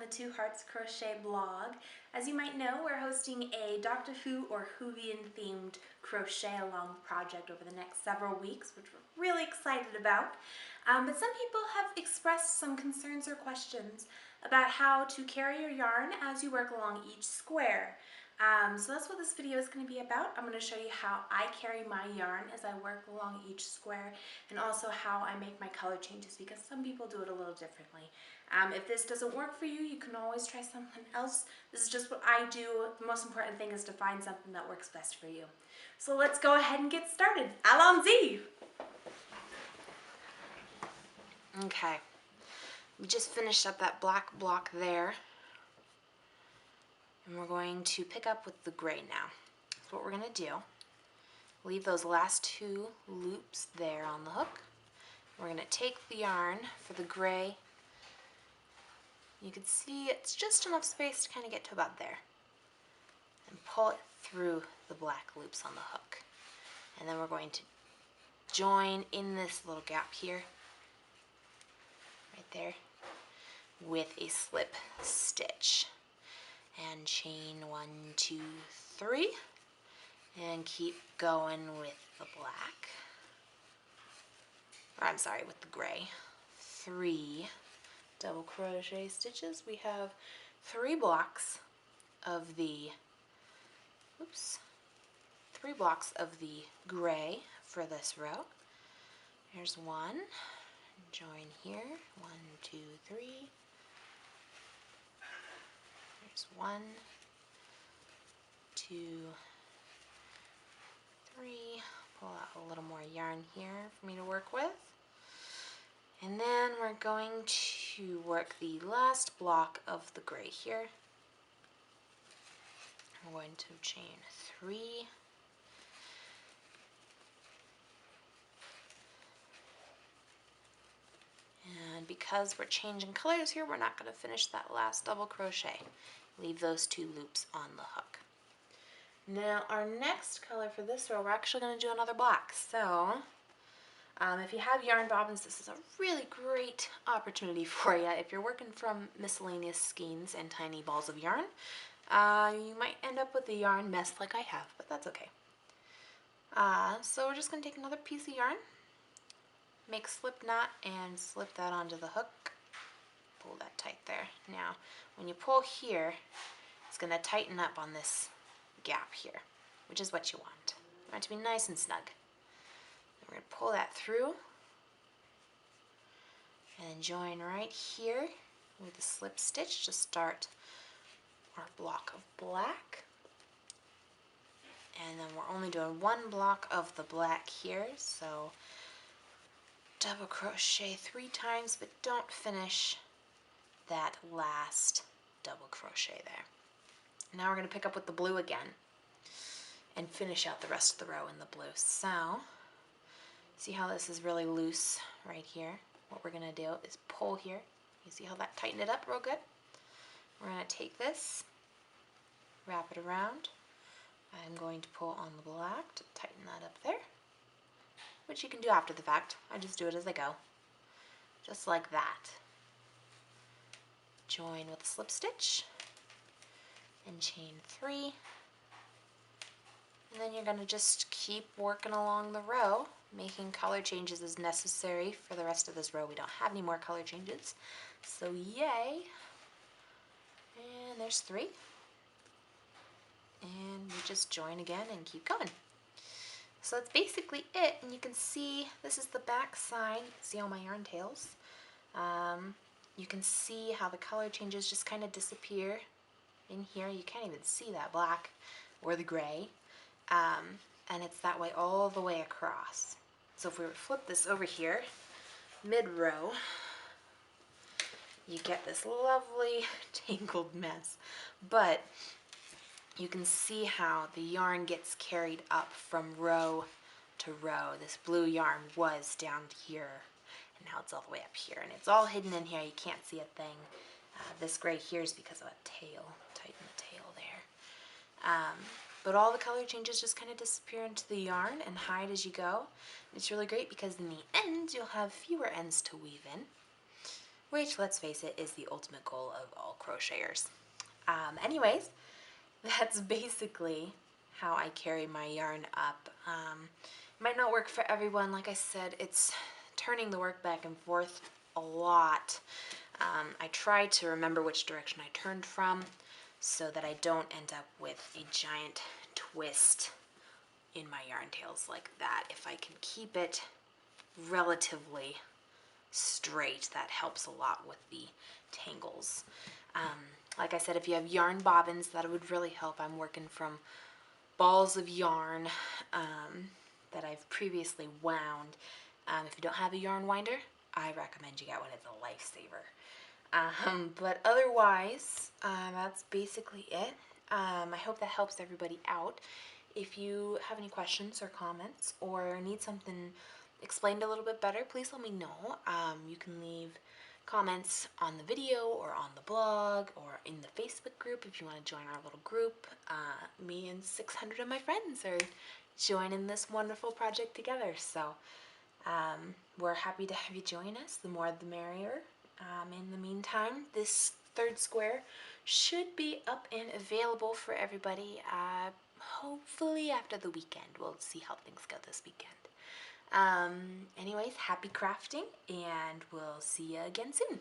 Two Hearts Crochet blog. As you might know, we're hosting a Doctor Who or Whovian themed crochet along project over the next several weeks, which we're really excited about. But some people have expressed some concerns or questions about how to carry your yarn as you work along each square. So that's what this video is going to be about. I'm going to show you how I carry my yarn as I work along each square, and also how I make my color changes, because some people do it a little differently. If this doesn't work for you, you can always try something else. This is just what I do. The most important thing is to find something that works best for you. So let's go ahead and get started. Allons-y! Okay, we just finished up that black block there. And we're going to pick up with the gray now. That's what we're going to do. Leave those last two loops there on the hook. We're going to take the yarn for the gray. You can see it's just enough space to kind of get to about there. And pull it through the black loops on the hook. And then we're going to join in this little gap here, right there, with a slip stitch. And chain 1, 2, 3, and keep going with the black, or I'm sorry, with the gray. 3 double crochet stitches. We have 3 blocks of the, 3 blocks of the gray for this row. Here's 1, join here, 1, 2, 3. There's 1, 2, 3. Pull out a little more yarn here for me to work with. And then we're going to work the last block of the gray here. I'm going to chain 3. And because we're changing colors here, we're not going to finish that last double crochet. Leave those 2 loops on the hook. Now our next color for this row, we're actually going to do another black. So if you have yarn bobbins, this is a really great opportunity for you. If you're working from miscellaneous skeins and tiny balls of yarn, you might end up with a yarn mess like I have, but that's okay. So we're just going to take another piece of yarn, make slip knot, and slip that onto the hook. Pull that tight there. Now, when you pull here, it's going to tighten up on this gap here, which is what you want. You want it to be nice and snug. We're going to pull that through and join right here with a slip stitch to start our block of black. And then we're only doing 1 block of the black here, so double crochet 3 times, but don't finish that last double crochet there. Now we're going to pick up with the blue again and finish out the rest of the row in the blue. So, see how this is really loose right here? What we're going to do is pull here. You see how that tightened it up real good? We're going to take this, wrap it around. I'm going to pull on the black to tighten that up there, which you can do after the fact. I just do it as I go, just like that. Join with a slip stitch and chain 3, and then you're going to just keep working along the row, making color changes as necessary. For the rest of this row, we don't have any more color changes, so yay. And there's 3, and we just join again and keep going. So that's basically it, and you can see this is the back side. You can see all my yarn tails. You can see how the color changes just kind of disappear in here. You can't even see that black or the gray, and it's that way all the way across. So if we were to flip this over here, mid-row, you get this lovely tangled mess. But you can see how the yarn gets carried up from row to row. This blue yarn was down here, and now it's all the way up here, and it's all hidden in here. You can't see a thing. This gray here is because of a tail. Tighten the tail there. But all the color changes just kind of disappear into the yarn and hide as you go. It's really great because in the end you'll have fewer ends to weave in. which, let's face it, is the ultimate goal of all crocheters. Anyways, that's basically how I carry my yarn up. Might not work for everyone. Like I said, it's turning the work back and forth a lot. I try to remember which direction I turned from so that I don't end up with a giant twist in my yarn tails like that. If I can keep it relatively straight, that helps a lot with the tangles. Like I said, if you have yarn bobbins, that would really help. I'm working from balls of yarn that I've previously wound. If you don't have a yarn winder, I recommend you get one. It's a lifesaver. But otherwise, that's basically it. I hope that helps everybody out. If you have any questions or comments or need something explained a little bit better, please let me know. You can leave comments on the video or on the blog or in the Facebook group if you want to join our little group. Me and 600 of my friends are joining this wonderful project together. So we're happy to have you join us. The more the merrier. In the meantime, this third square should be up and available for everybody hopefully after the weekend. We'll see how things go this weekend. Anyways, happy crafting, and we'll see you again soon.